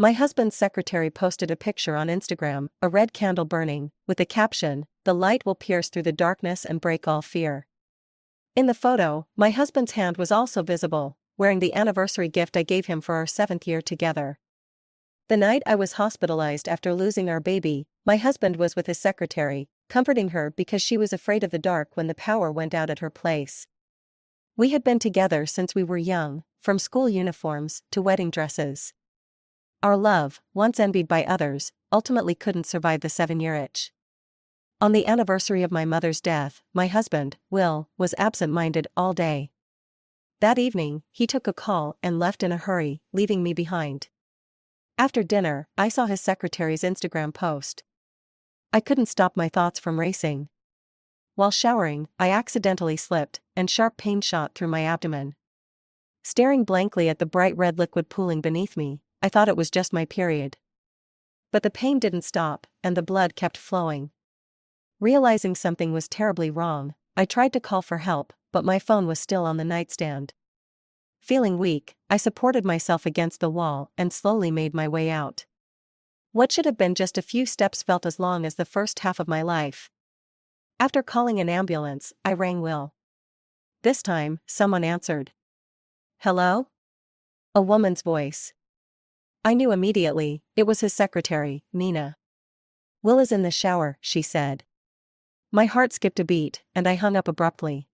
My husband's secretary posted a picture on Instagram, a red candle burning, with the caption, "The light will pierce through the darkness and break all fear." In the photo, my husband's hand was also visible, wearing the anniversary gift I gave him for our 7th year together. The night I was hospitalized after losing our baby, my husband was with his secretary, comforting her because she was afraid of the dark when the power went out at her place. We had been together since we were young, from school uniforms to wedding dresses. Our love, once envied by others, ultimately couldn't survive the 7-year itch. On the anniversary of my mother's death, my husband, Will, was absent-minded all day. That evening, he took a call and left in a hurry, leaving me behind. After dinner, I saw his secretary's Instagram post. I couldn't stop my thoughts from racing. While showering, I accidentally slipped, and sharp pain shot through my abdomen. Staring blankly at the bright red liquid pooling beneath me, I thought it was just my period. But the pain didn't stop, and the blood kept flowing. Realizing something was terribly wrong, I tried to call for help, but my phone was still on the nightstand. Feeling weak, I supported myself against the wall and slowly made my way out. What should have been just a few steps felt as long as the first half of my life. After calling an ambulance, I rang Will. This time, someone answered. "Hello?" A woman's voice. I knew immediately, it was his secretary, Nina. "Will is in the shower," she said. My heart skipped a beat, and I hung up abruptly.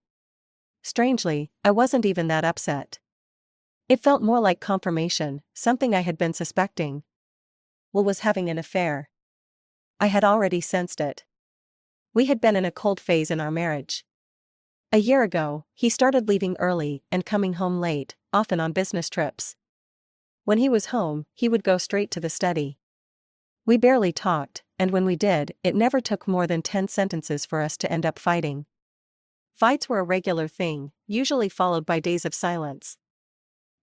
Strangely, I wasn't even that upset. It felt more like confirmation, something I had been suspecting. Will was having an affair. I had already sensed it. We had been in a cold phase in our marriage. A year ago, he started leaving early and coming home late, often on business trips. When he was home, he would go straight to the study. We barely talked, and when we did, it never took more than 10 sentences for us to end up fighting. Fights were a regular thing, usually followed by days of silence.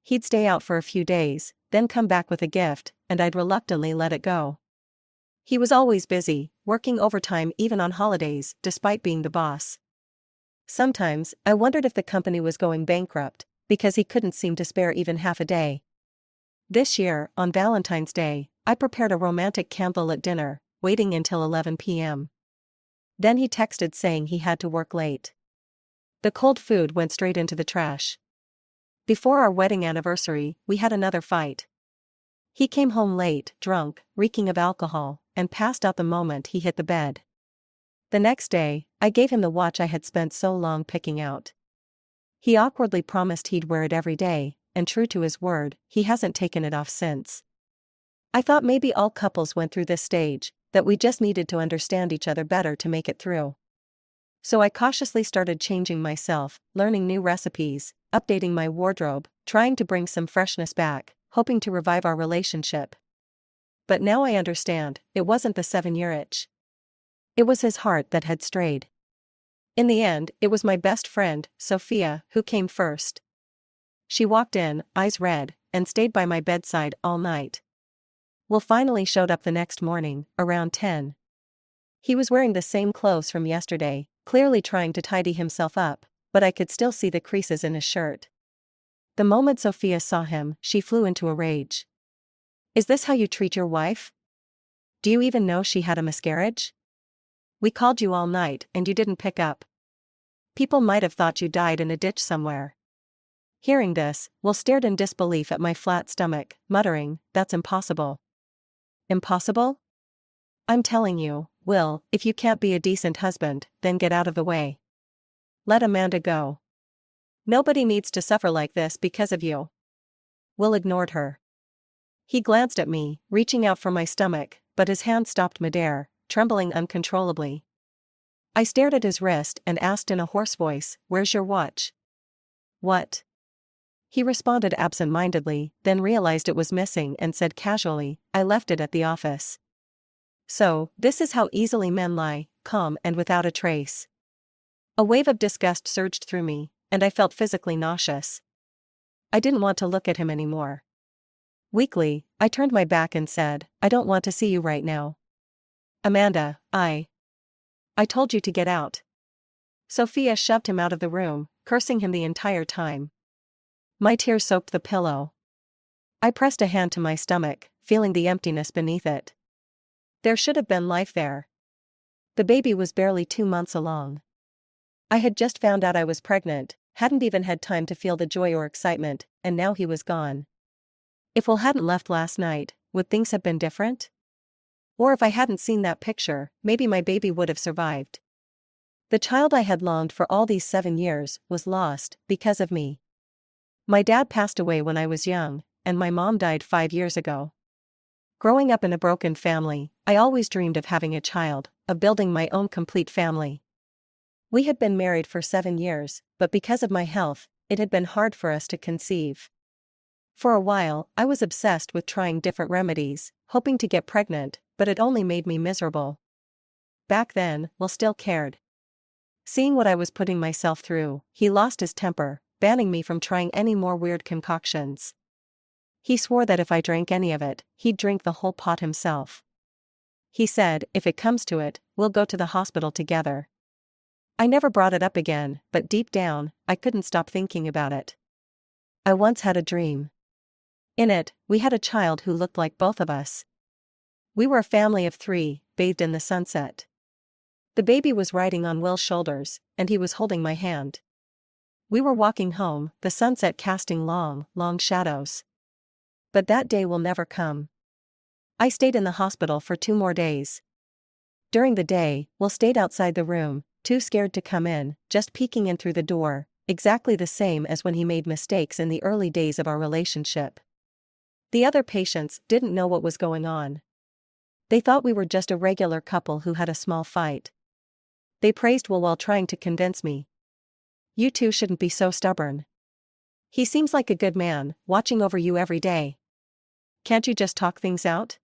He'd stay out for a few days, then come back with a gift, and I'd reluctantly let it go. He was always busy, working overtime even on holidays, despite being the boss. Sometimes, I wondered if the company was going bankrupt, because he couldn't seem to spare even half a day. This year, on Valentine's Day, I prepared a romantic candlelit dinner, waiting until 11 p.m. Then he texted saying he had to work late. The cold food went straight into the trash. Before our wedding anniversary, we had another fight. He came home late, drunk, reeking of alcohol, and passed out the moment he hit the bed. The next day, I gave him the watch I had spent so long picking out. He awkwardly promised he'd wear it every day, and true to his word, he hasn't taken it off since. I thought maybe all couples went through this stage, that we just needed to understand each other better to make it through. So I cautiously started changing myself, learning new recipes, updating my wardrobe, trying to bring some freshness back, hoping to revive our relationship. But now I understand, it wasn't the 7-year itch. It was his heart that had strayed. In the end, it was my best friend, Sophia, who came first. She walked in, eyes red, and stayed by my bedside all night. Will finally showed up the next morning, around 10. He was wearing the same clothes from yesterday, clearly trying to tidy himself up, but I could still see the creases in his shirt. The moment Sophia saw him, she flew into a rage. "Is this how you treat your wife? Do you even know she had a miscarriage? We called you all night and you didn't pick up. People might have thought you died in a ditch somewhere." Hearing this, Will stared in disbelief at my flat stomach, muttering, "That's impossible." "Impossible? I'm telling you, Will, if you can't be a decent husband, then get out of the way. Let Amanda go. Nobody needs to suffer like this because of you." Will ignored her. He glanced at me, reaching out for my stomach, but his hand stopped midair, trembling uncontrollably. I stared at his wrist and asked in a hoarse voice, "Where's your watch?" "What?" He responded absent-mindedly, then realized it was missing and said casually, "I left it at the office." So, this is how easily men lie, calm and without a trace. A wave of disgust surged through me, and I felt physically nauseous. I didn't want to look at him anymore. Weakly, I turned my back and said, "I don't want to see you right now. Amanda, I told you to get out." Sophia shoved him out of the room, cursing him the entire time. My tears soaked the pillow. I pressed a hand to my stomach, feeling the emptiness beneath it. There should have been life there. The baby was barely 2 months along. I had just found out I was pregnant, hadn't even had time to feel the joy or excitement, and now he was gone. If Will hadn't left last night, would things have been different? Or if I hadn't seen that picture, maybe my baby would have survived. The child I had longed for all these 7 years was lost because of me. My dad passed away when I was young, and my mom died 5 years ago. Growing up in a broken family, I always dreamed of having a child, of building my own complete family. We had been married for 7 years, but because of my health, it had been hard for us to conceive. For a while, I was obsessed with trying different remedies, hoping to get pregnant, but it only made me miserable. Back then, Will still cared. Seeing what I was putting myself through, he lost his temper, banning me from trying any more weird concoctions. He swore that if I drank any of it, he'd drink the whole pot himself. He said, if it comes to it, we'll go to the hospital together. I never brought it up again, but deep down, I couldn't stop thinking about it. I once had a dream. In it, we had a child who looked like both of us. We were a family of 3, bathed in the sunset. The baby was riding on Will's shoulders, and he was holding my hand. We were walking home, the sunset casting long, long shadows. But that day will never come. I stayed in the hospital for 2 more days. During the day, Will stayed outside the room, too scared to come in, just peeking in through the door, exactly the same as when he made mistakes in the early days of our relationship. The other patients didn't know what was going on. They thought we were just a regular couple who had a small fight. They praised Will while trying to convince me. You two shouldn't be so stubborn. He seems like a good man, watching over you every day. Can't you just talk things out?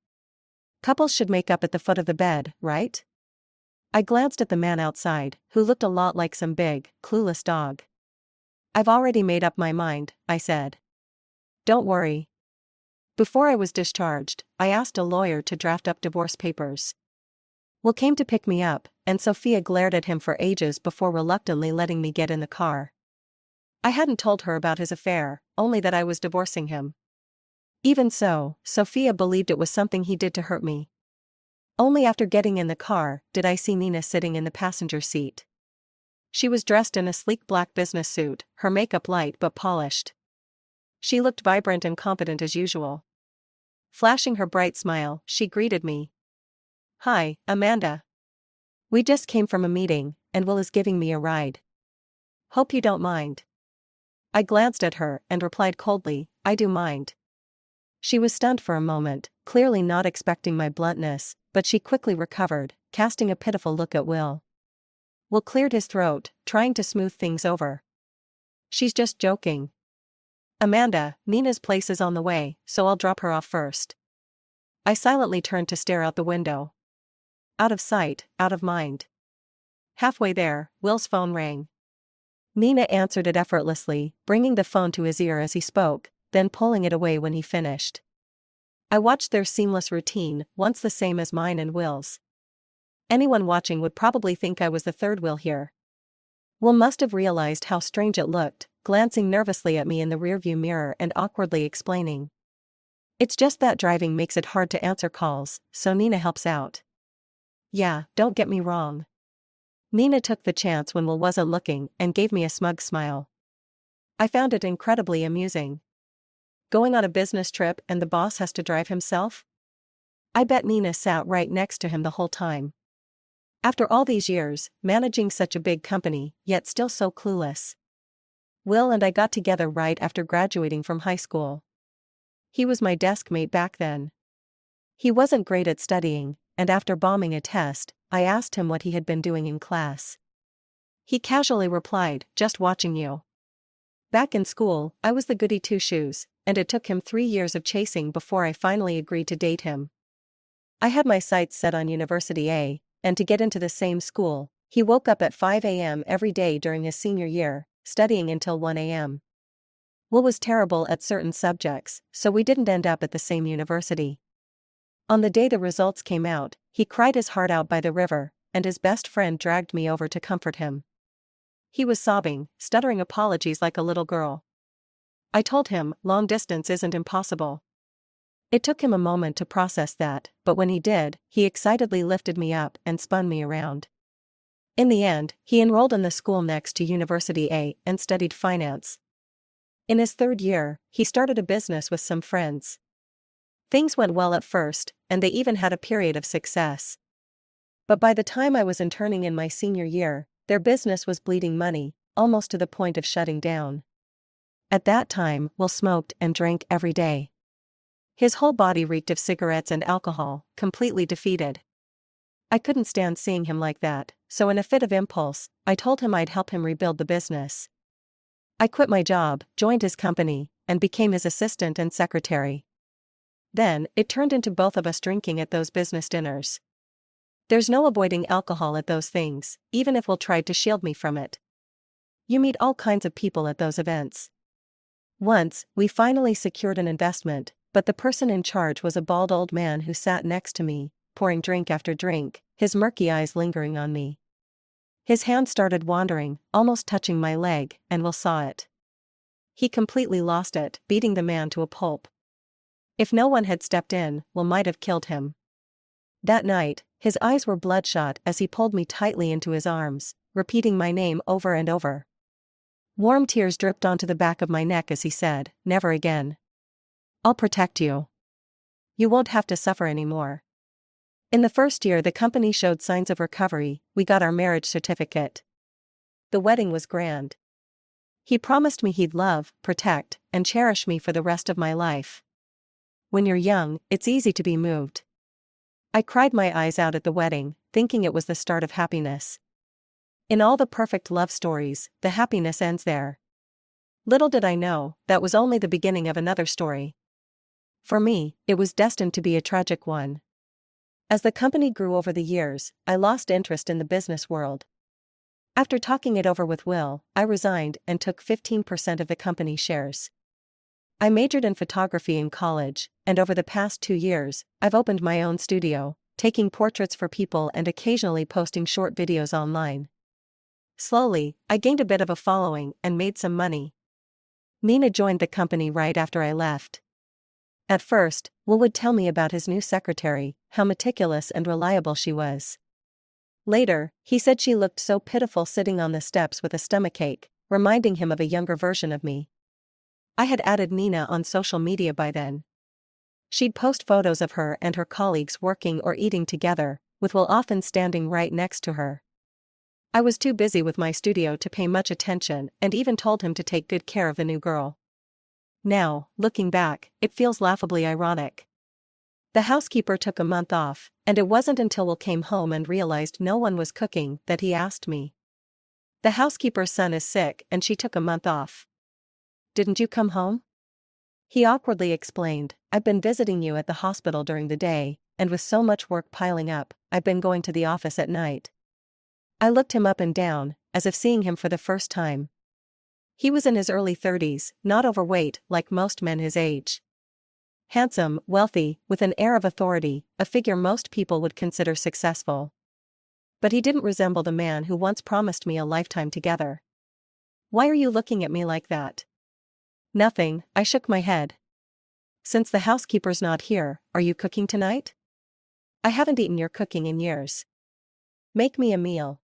Couples should make up at the foot of the bed, right? I glanced at the man outside, who looked a lot like some big, clueless dog. I've already made up my mind, I said. Don't worry. Before I was discharged, I asked a lawyer to draft up divorce papers. Will came to pick me up, and Sophia glared at him for ages before reluctantly letting me get in the car. I hadn't told her about his affair, only that I was divorcing him. Even so, Sophia believed it was something he did to hurt me. Only after getting in the car did I see Nina sitting in the passenger seat. She was dressed in a sleek black business suit, her makeup light but polished. She looked vibrant and confident as usual. Flashing her bright smile, she greeted me. Hi, Amanda. We just came from a meeting, and Will is giving me a ride. Hope you don't mind. I glanced at her and replied coldly, I do mind. She was stunned for a moment, clearly not expecting my bluntness, but she quickly recovered, casting a pitiful look at Will. Will cleared his throat, trying to smooth things over. She's just joking. Amanda, Nina's place is on the way, so I'll drop her off first. I silently turned to stare out the window. Out of sight, out of mind. Halfway there, Will's phone rang. Nina answered it effortlessly, bringing the phone to his ear as he spoke, then pulling it away when he finished. I watched their seamless routine, once the same as mine and Will's. Anyone watching would probably think I was the third wheel here. Will must have realized how strange it looked, glancing nervously at me in the rearview mirror and awkwardly explaining. It's just that driving makes it hard to answer calls, so Nina helps out. Yeah, don't get me wrong. Nina took the chance when Will wasn't looking and gave me a smug smile. I found it incredibly amusing. Going on a business trip and the boss has to drive himself? I bet Nina sat right next to him the whole time. After all these years, managing such a big company, yet still so clueless. Will and I got together right after graduating from high school. He was my desk mate back then. He wasn't great at studying, and after bombing a test, I asked him what he had been doing in class. He casually replied, just watching you. Back in school, I was the goody two-shoes, and it took him 3 years of chasing before I finally agreed to date him. I had my sights set on University A, and to get into the same school, he woke up at 5 a.m. every day during his senior year, studying until 1 a.m. Will was terrible at certain subjects, so we didn't end up at the same university. On the day the results came out, he cried his heart out by the river, and his best friend dragged me over to comfort him. He was sobbing, stuttering apologies like a little girl. I told him, long distance isn't impossible. It took him a moment to process that, but when he did, he excitedly lifted me up and spun me around. In the end, he enrolled in the school next to University A and studied finance. In his third year, he started a business with some friends. Things went well at first, and they even had a period of success. But by the time I was interning in my senior year, their business was bleeding money, almost to the point of shutting down. At that time, Will smoked and drank every day. His whole body reeked of cigarettes and alcohol, completely defeated. I couldn't stand seeing him like that, so in a fit of impulse, I told him I'd help him rebuild the business. I quit my job, joined his company, and became his assistant and secretary. Then, it turned into both of us drinking at those business dinners. There's no avoiding alcohol at those things, even if Will tried to shield me from it. You meet all kinds of people at those events. Once, we finally secured an investment, but the person in charge was a bald old man who sat next to me, pouring drink after drink, his murky eyes lingering on me. His hand started wandering, almost touching my leg, and Will saw it. He completely lost it, beating the man to a pulp. If no one had stepped in, Will might have killed him. That night, his eyes were bloodshot as he pulled me tightly into his arms, repeating my name over and over. Warm tears dripped onto the back of my neck as he said, "Never again. I'll protect you. You won't have to suffer anymore." In the first year the company showed signs of recovery, we got our marriage certificate. The wedding was grand. He promised me he'd love, protect, and cherish me for the rest of my life. When you're young, it's easy to be moved. I cried my eyes out at the wedding, thinking it was the start of happiness. In all the perfect love stories, the happiness ends there. Little did I know, that was only the beginning of another story. For me, it was destined to be a tragic one. As the company grew over the years, I lost interest in the business world. After talking it over with Will, I resigned and took 15% of the company shares. I majored in photography in college, and over the past 2 years, I've opened my own studio, taking portraits for people and occasionally posting short videos online. Slowly, I gained a bit of a following and made some money. Nina joined the company right after I left. At first, Will would tell me about his new secretary, how meticulous and reliable she was. Later, he said she looked so pitiful sitting on the steps with a stomachache, reminding him of a younger version of me. I had added Nina on social media by then. She'd post photos of her and her colleagues working or eating together, with Will often standing right next to her. I was too busy with my studio to pay much attention and even told him to take good care of the new girl. Now, looking back, it feels laughably ironic. The housekeeper took a month off, and it wasn't until Will came home and realized no one was cooking that he asked me. "The housekeeper's son is sick and she took a month off. Didn't you come home?" He awkwardly explained, "I've been visiting you at the hospital during the day, and with so much work piling up, I've been going to the office at night." I looked him up and down, as if seeing him for the first time. He was in his early 30s, not overweight like most men his age. Handsome, wealthy, with an air of authority, a figure most people would consider successful. But he didn't resemble the man who once promised me a lifetime together. "Why are you looking at me like that?" "Nothing," I shook my head. "Since the housekeeper's not here, are you cooking tonight?" "I haven't eaten your cooking in years." "Make me a meal."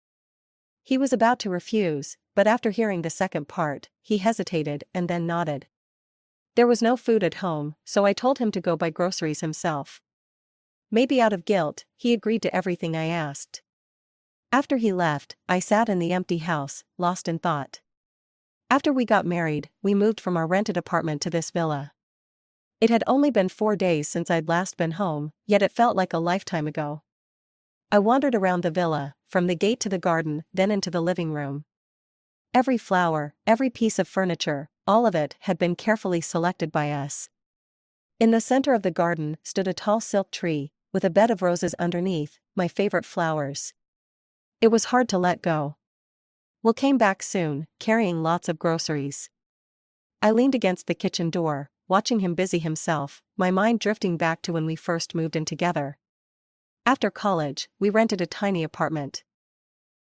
He was about to refuse, but after hearing the second part, he hesitated and then nodded. There was no food at home, so I told him to go buy groceries himself. Maybe out of guilt, he agreed to everything I asked. After he left, I sat in the empty house, lost in thought. After we got married, we moved from our rented apartment to this villa. It had only been 4 days since I'd last been home, yet it felt like a lifetime ago. I wandered around the villa, from the gate to the garden, then into the living room. Every flower, every piece of furniture, all of it had been carefully selected by us. In the center of the garden stood a tall silk tree, with a bed of roses underneath, my favorite flowers. It was hard to let go. Will came back soon, carrying lots of groceries. I leaned against the kitchen door, watching him busy himself, my mind drifting back to when we first moved in together. After college, we rented a tiny apartment.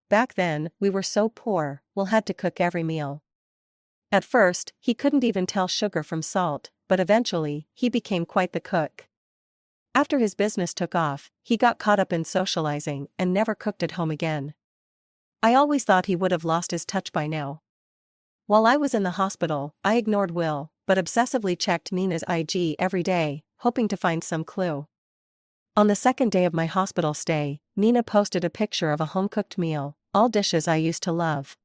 Back then, we were so poor, Will had to cook every meal. At first, he couldn't even tell sugar from salt, but eventually, he became quite the cook. After his business took off, he got caught up in socializing and never cooked at home again. I always thought he would have lost his touch by now. While I was in the hospital, I ignored Will, but obsessively checked Nina's IG every day, hoping to find some clue. On the second day of my hospital stay, Nina posted a picture of a home-cooked meal, all dishes I used to love.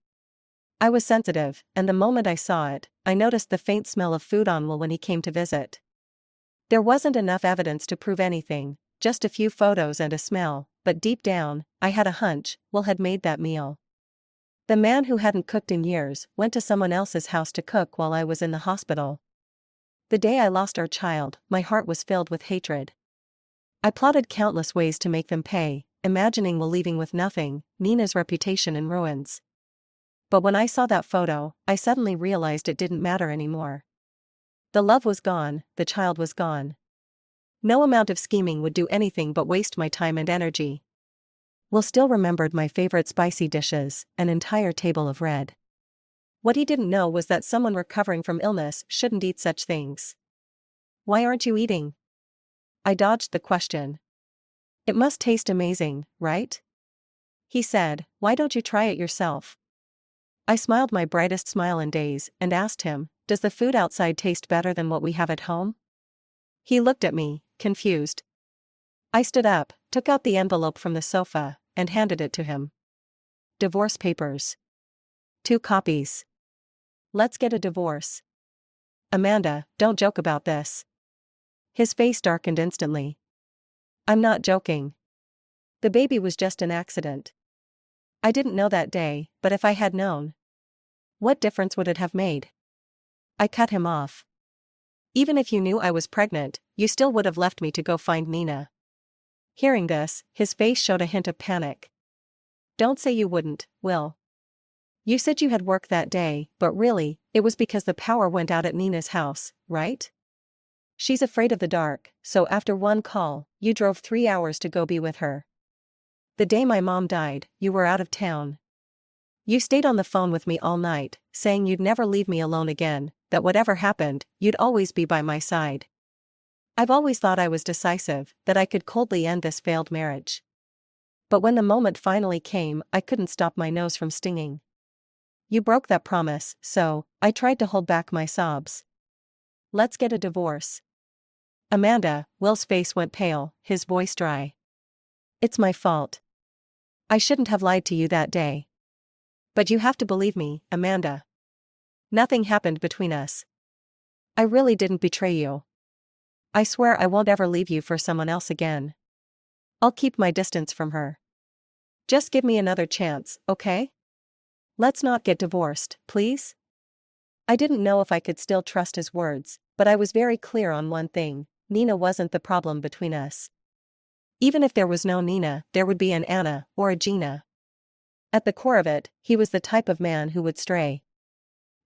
I was sensitive, and the moment I saw it, I noticed the faint smell of food on Will when he came to visit. There wasn't enough evidence to prove anything, just a few photos and a smell, but deep down, I had a hunch Will had made that meal. The man who hadn't cooked in years went to someone else's house to cook while I was in the hospital. The day I lost our child, my heart was filled with hatred. I plotted countless ways to make them pay, imagining Will leaving with nothing, Nina's reputation in ruins. But when I saw that photo, I suddenly realized it didn't matter anymore. The love was gone, the child was gone. No amount of scheming would do anything but waste my time and energy. Will still remembered my favorite spicy dishes, an entire table of red. What he didn't know was that someone recovering from illness shouldn't eat such things. Why aren't you eating? I dodged the question. It must taste amazing, right? He said, why don't you try it yourself? I smiled my brightest smile in days and asked him, does the food outside taste better than what we have at home? He looked at me, confused. I stood up, took out the envelope from the sofa, and handed it to him. Divorce papers. 2 copies. Let's get a divorce. Amanda, don't joke about this. His face darkened instantly. I'm not joking. The baby was just an accident. I didn't know that day, but if I had known, what difference would it have made? I cut him off. Even if you knew I was pregnant, you still would have left me to go find Nina. Hearing this, his face showed a hint of panic. Don't say you wouldn't, Will. You said you had work that day, but really, it was because the power went out at Nina's house, right? She's afraid of the dark, so after one call, you drove 3 hours to go be with her. The day my mom died, you were out of town. You stayed on the phone with me all night, saying you'd never leave me alone again, that whatever happened, you'd always be by my side. I've always thought I was decisive, that I could coldly end this failed marriage. But when the moment finally came, I couldn't stop my nose from stinging. You broke that promise, so I tried to hold back my sobs. Let's get a divorce. Amanda, Will's face went pale, his voice dry. It's my fault. I shouldn't have lied to you that day. But you have to believe me, Amanda. Nothing happened between us. I really didn't betray you. I swear I won't ever leave you for someone else again. I'll keep my distance from her. Just give me another chance, okay? Let's not get divorced, please? I didn't know if I could still trust his words, but I was very clear on one thing: Nina wasn't the problem between us. Even if there was no Nina, there would be an Anna, or a Gina. At the core of it, he was the type of man who would stray.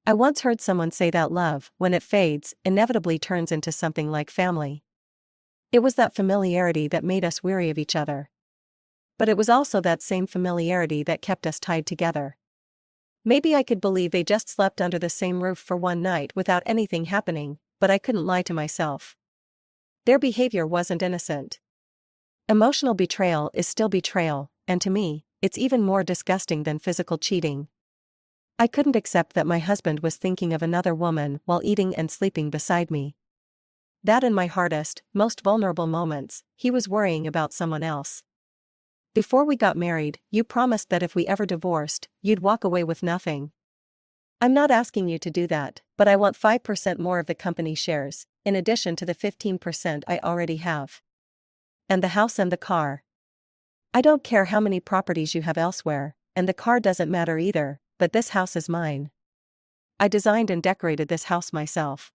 I once heard someone say that love, when it fades, inevitably turns into something like family. It was that familiarity that made us weary of each other. But it was also that same familiarity that kept us tied together. Maybe I could believe they just slept under the same roof for one night without anything happening, but I couldn't lie to myself. Their behavior wasn't innocent. Emotional betrayal is still betrayal, and to me, it's even more disgusting than physical cheating. I couldn't accept that my husband was thinking of another woman while eating and sleeping beside me. That in my hardest, most vulnerable moments, he was worrying about someone else. Before we got married, you promised that if we ever divorced, you'd walk away with nothing. I'm not asking you to do that, but I want 5% more of the company shares, in addition to the 15% I already have. And the house and the car. I don't care how many properties you have elsewhere, and the car doesn't matter either, but this house is mine. I designed and decorated this house myself.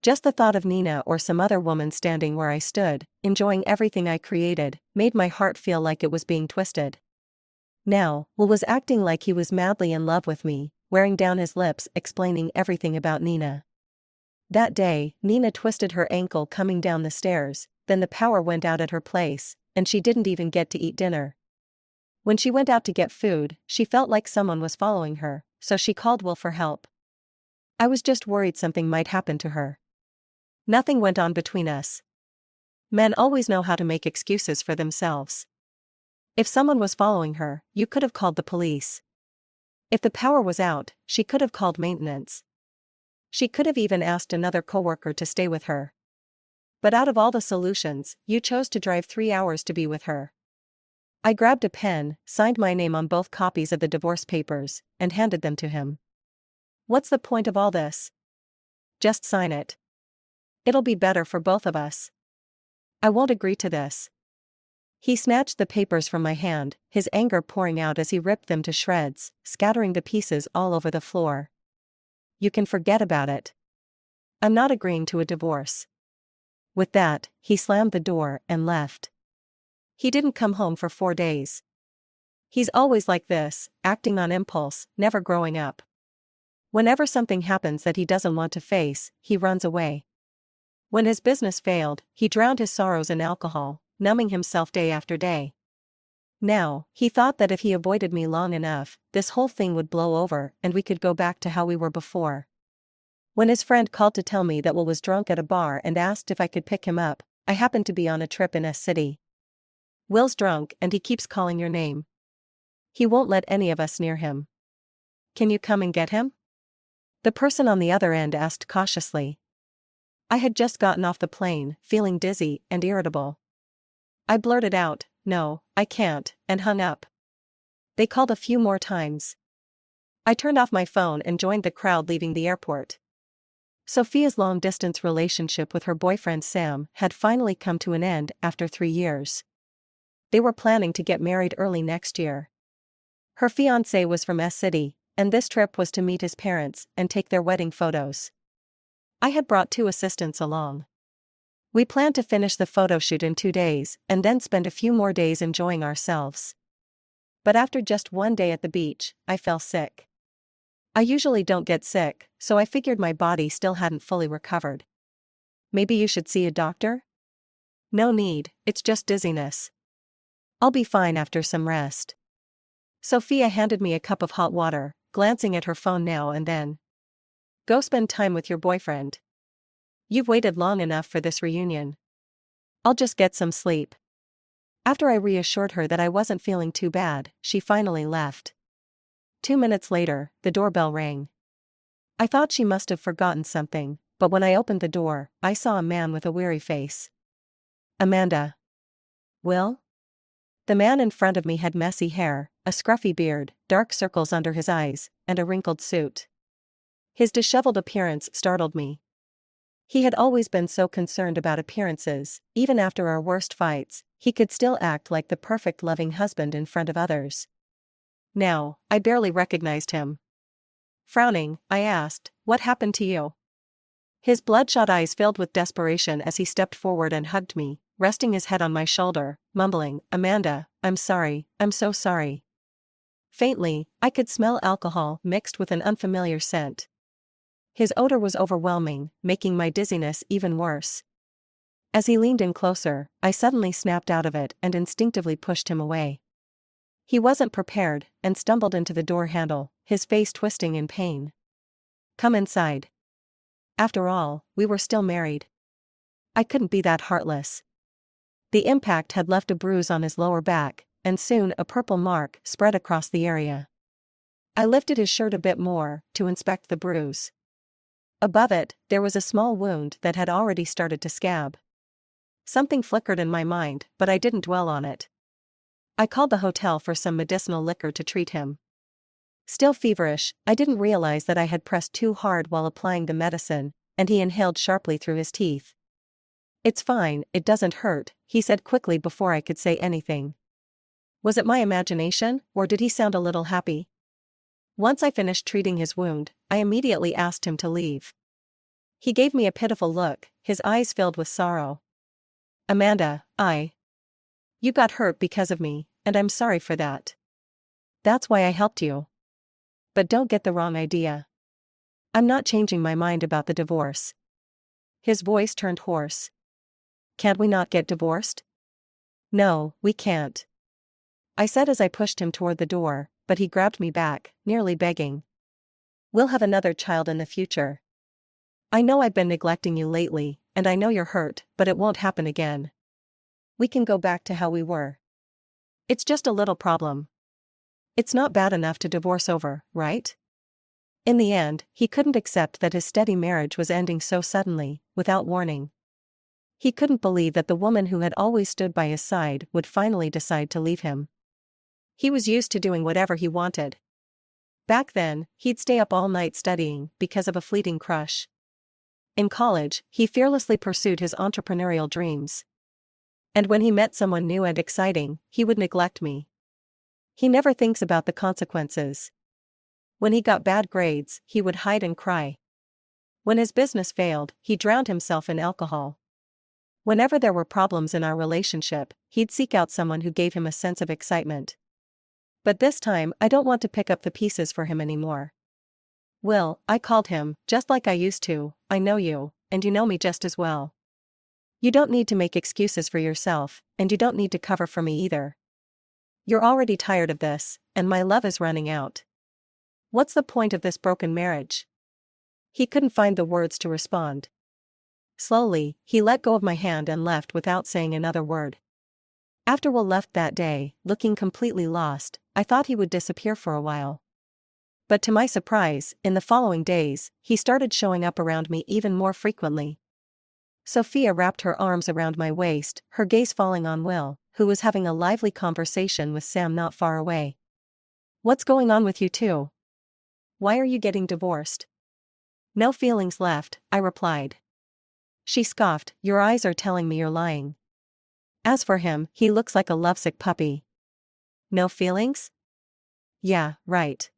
Just the thought of Nina or some other woman standing where I stood, enjoying everything I created, made my heart feel like it was being twisted. Now, Will was acting like he was madly in love with me, wearing down his lips explaining everything about Nina. That day, Nina twisted her ankle coming down the stairs, then the power went out at her place, and she didn't even get to eat dinner. When she went out to get food, she felt like someone was following her, so she called Will for help. I was just worried something might happen to her. Nothing went on between us. Men always know how to make excuses for themselves. If someone was following her, you could have called the police. If the power was out, she could have called maintenance. She could have even asked another coworker to stay with her. But out of all the solutions, you chose to drive 3 hours to be with her. I grabbed a pen, signed my name on both copies of the divorce papers, and handed them to him. What's the point of all this? Just sign it. It'll be better for both of us. I won't agree to this. He snatched the papers from my hand, his anger pouring out as he ripped them to shreds, scattering the pieces all over the floor. You can forget about it. I'm not agreeing to a divorce. With that, he slammed the door and left. He didn't come home for 4 days. He's always like this, acting on impulse, never growing up. Whenever something happens that he doesn't want to face, he runs away. When his business failed, he drowned his sorrows in alcohol, numbing himself day after day. Now, he thought that if he avoided me long enough, this whole thing would blow over and we could go back to how we were before. When his friend called to tell me that Will was drunk at a bar and asked if I could pick him up, I happened to be on a trip in S-City. Will's drunk and he keeps calling your name. He won't let any of us near him. Can you come and get him? The person on the other end asked cautiously. I had just gotten off the plane, feeling dizzy and irritable. I blurted out, "No, I can't," and hung up. They called a few more times. I turned off my phone and joined the crowd leaving the airport. Sophia's long-distance relationship with her boyfriend Sam had finally come to an end after 3 years. They were planning to get married early next year. Her fiancé was from S-City, and this trip was to meet his parents and take their wedding photos. I had brought 2 assistants along. We planned to finish the photo shoot in 2 days and then spend a few more days enjoying ourselves. But after just 1 day at the beach, I fell sick. I usually don't get sick, so I figured my body still hadn't fully recovered. Maybe you should see a doctor? No need, it's just dizziness. I'll be fine after some rest. Sophia handed me a cup of hot water, glancing at her phone now and then. Go spend time with your boyfriend. You've waited long enough for this reunion. I'll just get some sleep. After I reassured her that I wasn't feeling too bad, she finally left. 2 minutes later, the doorbell rang. I thought she must have forgotten something, but when I opened the door, I saw a man with a weary face. Amanda. Will? The man in front of me had messy hair, a scruffy beard, dark circles under his eyes, and a wrinkled suit. His disheveled appearance startled me. He had always been so concerned about appearances, even after our worst fights, he could still act like the perfect loving husband in front of others. Now, I barely recognized him. Frowning, I asked, "What happened to you?" His bloodshot eyes filled with desperation as he stepped forward and hugged me, resting his head on my shoulder, mumbling, "Amanda, I'm sorry, I'm so sorry." Faintly, I could smell alcohol mixed with an unfamiliar scent. His odor was overwhelming, making my dizziness even worse. As he leaned in closer, I suddenly snapped out of it and instinctively pushed him away. He wasn't prepared, and stumbled into the door handle, his face twisting in pain. Come inside. After all, we were still married. I couldn't be that heartless. The impact had left a bruise on his lower back, and soon a purple mark spread across the area. I lifted his shirt a bit more, to inspect the bruise. Above it, there was a small wound that had already started to scab. Something flickered in my mind, but I didn't dwell on it. I called the hotel for some medicinal liquor to treat him. Still feverish, I didn't realize that I had pressed too hard while applying the medicine, and he inhaled sharply through his teeth. It's fine, it doesn't hurt, he said quickly before I could say anything. Was it my imagination, or did he sound a little happy? Once I finished treating his wound, I immediately asked him to leave. He gave me a pitiful look, his eyes filled with sorrow. Amanda, You got hurt because of me, and I'm sorry for that. That's why I helped you. But don't get the wrong idea. I'm not changing my mind about the divorce. His voice turned hoarse. Can't we not get divorced? No, we can't. I said as I pushed him toward the door, but he grabbed me back, nearly begging. We'll have another child in the future. I know I've been neglecting you lately, and I know you're hurt, but it won't happen again. we can go back to how we were. It's just a little problem. It's not bad enough to divorce over, right? In the end, he couldn't accept that his steady marriage was ending so suddenly, without warning. He couldn't believe that the woman who had always stood by his side would finally decide to leave him. He was used to doing whatever he wanted. Back then, he'd stay up all night studying because of a fleeting crush. In college, he fearlessly pursued his entrepreneurial dreams. And when he met someone new and exciting, he would neglect me. He never thinks about the consequences. When he got bad grades, he would hide and cry. When his business failed, he drowned himself in alcohol. Whenever there were problems in our relationship, he'd seek out someone who gave him a sense of excitement. But this time, I don't want to pick up the pieces for him anymore. Will, I called him, just like I used to. I know you, and you know me just as well. You don't need to make excuses for yourself, and you don't need to cover for me either. You're already tired of this, and my love is running out. What's the point of this broken marriage? He couldn't find the words to respond. Slowly, he let go of my hand and left without saying another word. After Will left that day, looking completely lost, I thought he would disappear for a while. But to my surprise, in the following days, he started showing up around me even more frequently. Sophia wrapped her arms around my waist, her gaze falling on Will, who was having a lively conversation with Sam not far away. What's going on with you two? Why are you getting divorced? No feelings left, I replied. She scoffed, your eyes are telling me you're lying. As for him, he looks like a lovesick puppy. No feelings? Yeah, right.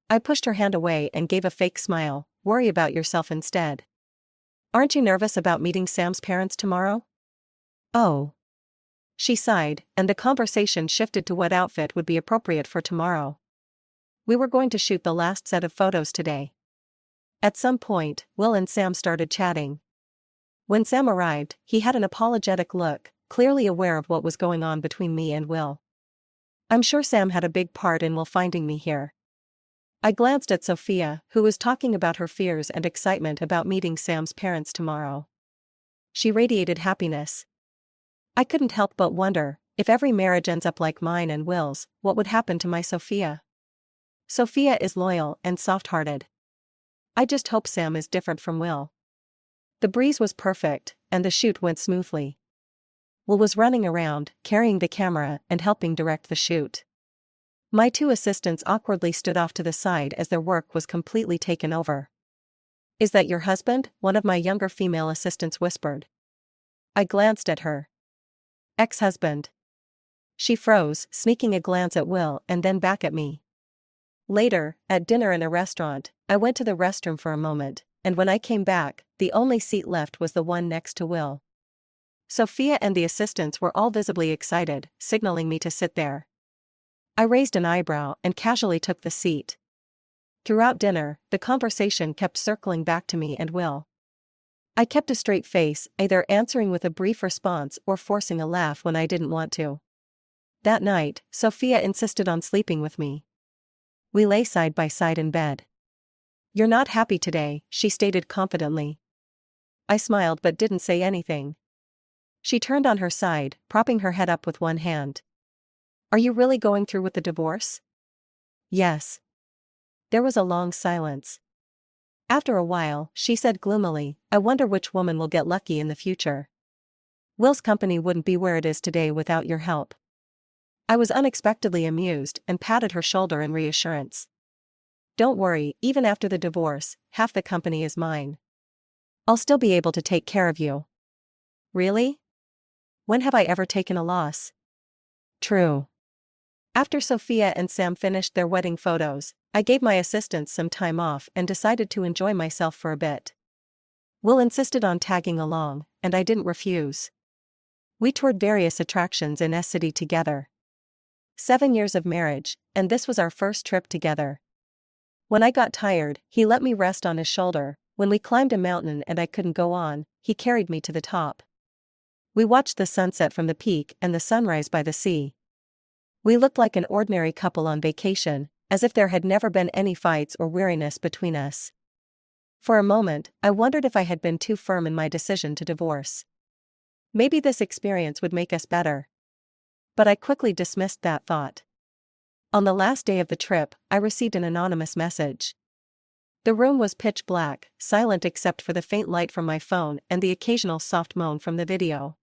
I pushed her hand away and gave a fake smile. Worry about yourself instead. Aren't you nervous about meeting Sam's parents tomorrow? Oh. She sighed, and the conversation shifted to what outfit would be appropriate for tomorrow. We were going to shoot the last set of photos today. At some point, Will and Sam started chatting. When Sam arrived, he had an apologetic look, clearly aware of what was going on between me and Will. I'm sure Sam had a big part in Will finding me here. I glanced at Sophia, who was talking about her fears and excitement about meeting Sam's parents tomorrow. She radiated happiness. I couldn't help but wonder, if every marriage ends up like mine and Will's, what would happen to my Sophia? Sophia is loyal and soft-hearted. I just hope Sam is different from Will. The breeze was perfect, and the shoot went smoothly. Will was running around, carrying the camera and helping direct the shoot. My two assistants awkwardly stood off to the side as their work was completely taken over. Is that your husband? One of my younger female assistants whispered. I glanced at her. Ex-husband. She froze, sneaking a glance at Will and then back at me. Later, at dinner in a restaurant, I went to the restroom for a moment, and when I came back, the only seat left was the one next to Will. Sophia and the assistants were all visibly excited, signaling me to sit there. I raised an eyebrow and casually took the seat. Throughout dinner, the conversation kept circling back to me and Will. I kept a straight face, either answering with a brief response or forcing a laugh when I didn't want to. That night, Sophia insisted on sleeping with me. We lay side by side in bed. You're not happy today, she stated confidently. I smiled but didn't say anything. She turned on her side, propping her head up with one hand. Are you really going through with the divorce? Yes. There was a long silence. After a while, she said gloomily, I wonder which woman will get lucky in the future. Will's company wouldn't be where it is today without your help. I was unexpectedly amused and patted her shoulder in reassurance. Don't worry, even after the divorce, half the company is mine. I'll still be able to take care of you. Really? When have I ever taken a loss? True. After Sophia and Sam finished their wedding photos, I gave my assistants some time off and decided to enjoy myself for a bit. Will insisted on tagging along, and I didn't refuse. We toured various attractions in S-City together. 7 years of marriage, and this was our first trip together. When I got tired, he let me rest on his shoulder. When we climbed a mountain and I couldn't go on, he carried me to the top. We watched the sunset from the peak and the sunrise by the sea. We looked like an ordinary couple on vacation, as if there had never been any fights or weariness between us. For a moment, I wondered if I had been too firm in my decision to divorce. Maybe this experience would make us better. But I quickly dismissed that thought. On the last day of the trip, I received an anonymous message. The room was pitch black, silent except for the faint light from my phone and the occasional soft moan from the video.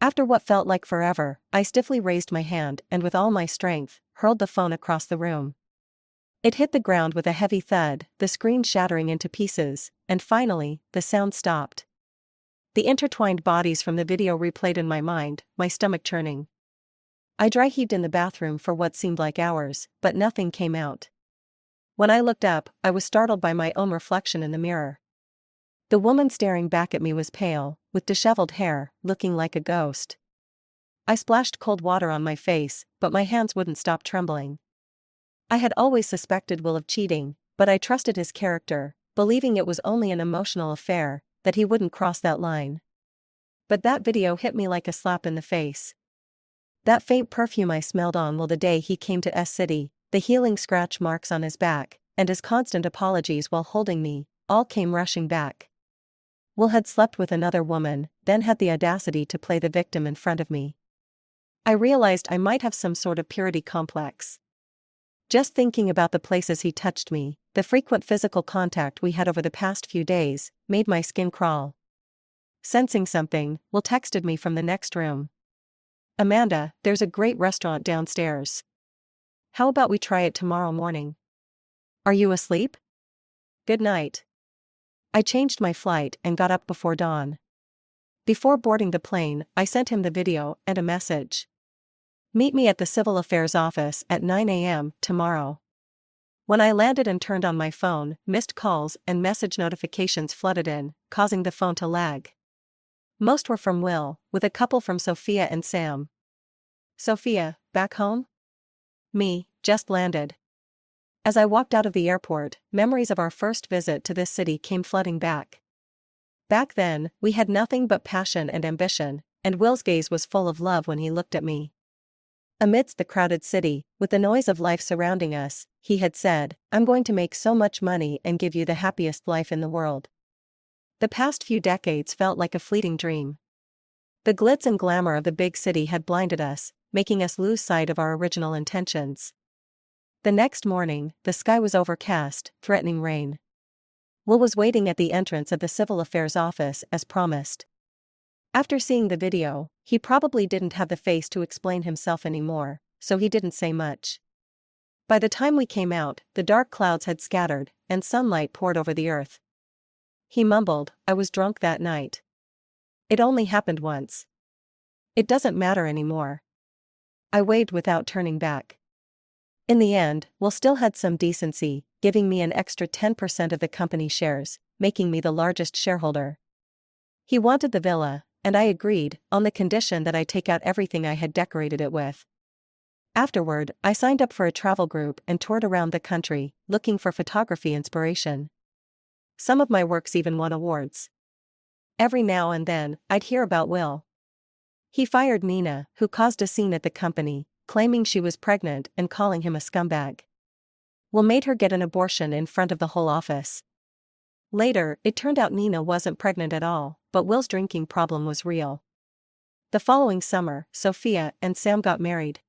After what felt like forever, I stiffly raised my hand and with all my strength, hurled the phone across the room. It hit the ground with a heavy thud, the screen shattering into pieces, and finally, the sound stopped. The intertwined bodies from the video replayed in my mind, my stomach churning. I dry heaved in the bathroom for what seemed like hours, but nothing came out. When I looked up, I was startled by my own reflection in the mirror. The woman staring back at me was pale, with disheveled hair, looking like a ghost. I splashed cold water on my face, but my hands wouldn't stop trembling. I had always suspected Will of cheating, but I trusted his character, believing it was only an emotional affair, that he wouldn't cross that line. But that video hit me like a slap in the face. That faint perfume I smelled on Will the day he came to S-City, the healing scratch marks on his back, and his constant apologies while holding me, all came rushing back. Will had slept with another woman, then had the audacity to play the victim in front of me. I realized I might have some sort of purity complex. Just thinking about the places he touched me, the frequent physical contact we had over the past few days, made my skin crawl. Sensing something, Will texted me from the next room. "Amanda, there's a great restaurant downstairs. How about we try it tomorrow morning? Are you asleep? Good night." I changed my flight and got up before dawn. Before boarding the plane, I sent him the video and a message. "Meet me at the Civil Affairs office at 9 a.m. tomorrow." When I landed and turned on my phone, missed calls and message notifications flooded in, causing the phone to lag. Most were from Will, with a couple from Sophia and Sam. "Sophia, back home?" "Me, just landed." As I walked out of the airport, memories of our first visit to this city came flooding back. Back then, we had nothing but passion and ambition, and Will's gaze was full of love when he looked at me. Amidst the crowded city, with the noise of life surrounding us, he had said, "I'm going to make so much money and give you the happiest life in the world." The past few decades felt like a fleeting dream. The glitz and glamour of the big city had blinded us, making us lose sight of our original intentions. The next morning, the sky was overcast, threatening rain. Will was waiting at the entrance of the Civil Affairs office as promised. After seeing the video, he probably didn't have the face to explain himself anymore, so he didn't say much. By the time we came out, the dark clouds had scattered, and sunlight poured over the earth. He mumbled, "I was drunk that night. It only happened once. It doesn't matter anymore." I waved without turning back. In the end, Will still had some decency, giving me an extra 10% of the company shares, making me the largest shareholder. He wanted the villa, and I agreed, on the condition that I take out everything I had decorated it with. Afterward, I signed up for a travel group and toured around the country, looking for photography inspiration. Some of my works even won awards. Every now and then, I'd hear about Will. He fired Nina, who caused a scene at the company, claiming she was pregnant and calling him a scumbag. Will made her get an abortion in front of the whole office. Later, it turned out Nina wasn't pregnant at all, but Will's drinking problem was real. The following summer, Sophia and Sam got married.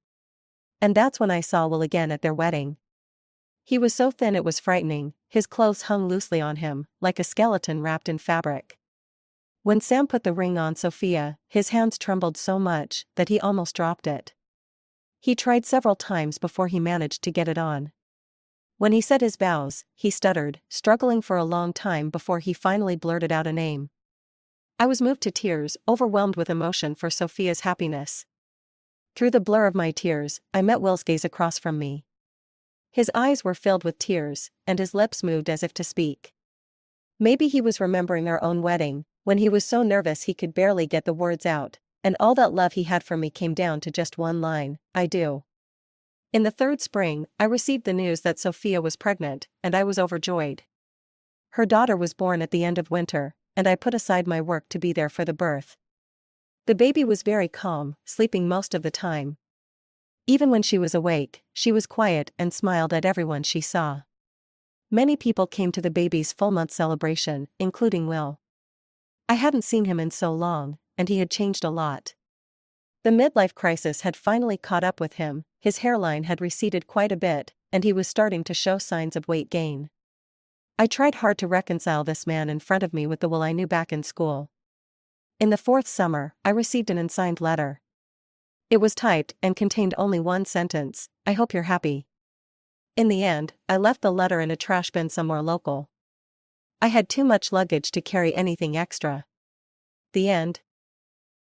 And that's when I saw Will again at their wedding. He was so thin it was frightening, his clothes hung loosely on him, like a skeleton wrapped in fabric. When Sam put the ring on Sophia, his hands trembled so much that he almost dropped it. He tried several times before he managed to get it on. When he said his vows, he stuttered, struggling for a long time before he finally blurted out a name. I was moved to tears, overwhelmed with emotion for Sophia's happiness. Through the blur of my tears, I met Will's gaze across from me. His eyes were filled with tears, and his lips moved as if to speak. Maybe he was remembering our own wedding, when he was so nervous he could barely get the words out, and all that love he had for me came down to just one line, "I do." In the third spring, I received the news that Sophia was pregnant, and I was overjoyed. Her daughter was born at the end of winter, and I put aside my work to be there for the birth. The baby was very calm, sleeping most of the time. Even when she was awake, she was quiet and smiled at everyone she saw. Many people came to the baby's full-month celebration, including Will. I hadn't seen him in so long, and he had changed a lot. The midlife crisis had finally caught up with him, his hairline had receded quite a bit, and he was starting to show signs of weight gain. I tried hard to reconcile this man in front of me with the Will I knew back in school. In the fourth summer, I received an unsigned letter. It was typed and contained only one sentence: "I hope you're happy." In the end, I left the letter in a trash bin somewhere local. I had too much luggage to carry anything extra. The end.